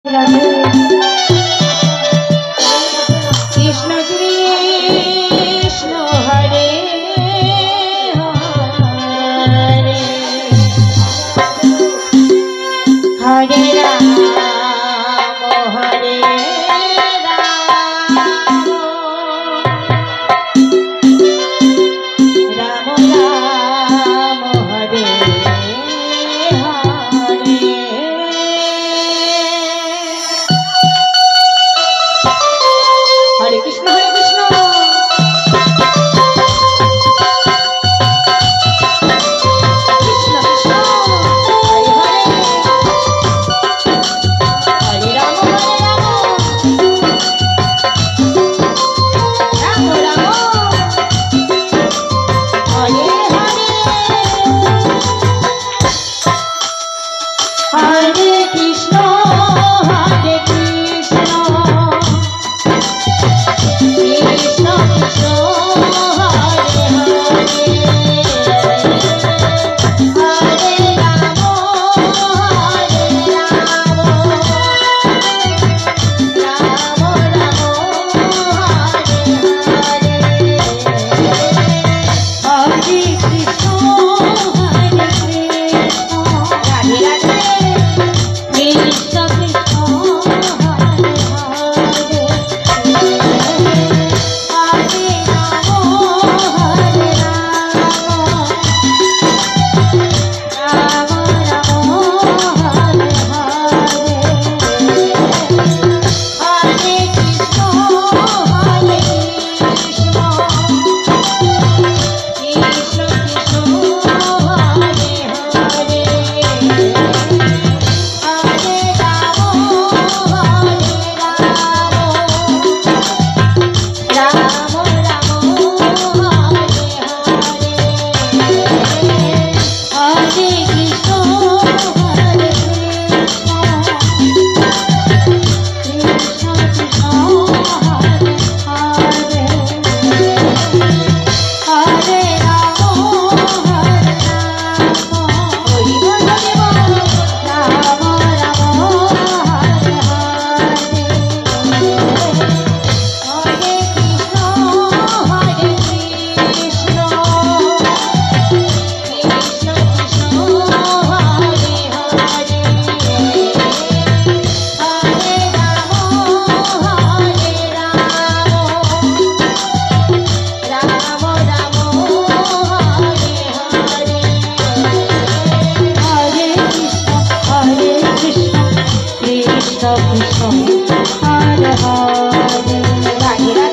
कृष्ण कृष्ण हरे हरे हरे राम हरे राम राम राम हरे हरे कृष्ण हरे कृष्ण कृष्ण कृष्ण हरे हरे हरे राम राम राम हरे हरे हरे कृष्ण हरे कृष्ण कृष्ण कृष्ण हरे हरे हरे राम राम राम हरे हरे हरे कृष्ण हरे कृष्ण राधे राधे कृष्ण कृष्ण हरे हरे हरे राम राम राम हरे हरे हरे कृष्ण हरे कृष्ण कृष्ण कृष्ण हरे हरे हरे राम राम राम हरे हरे हरे कृष्ण हरे कृष्ण कृष्ण कृष्ण हरे हरे हरे राम हरि बोल राम राम हरे हरे हरे कृष्ण हरे कृष्ण कृष्ण कृष्ण हरे हरे हरे राम राम राम हरे हरे हरे कृष्ण कृष्ण कृष्ण हरे हरे राधे राधे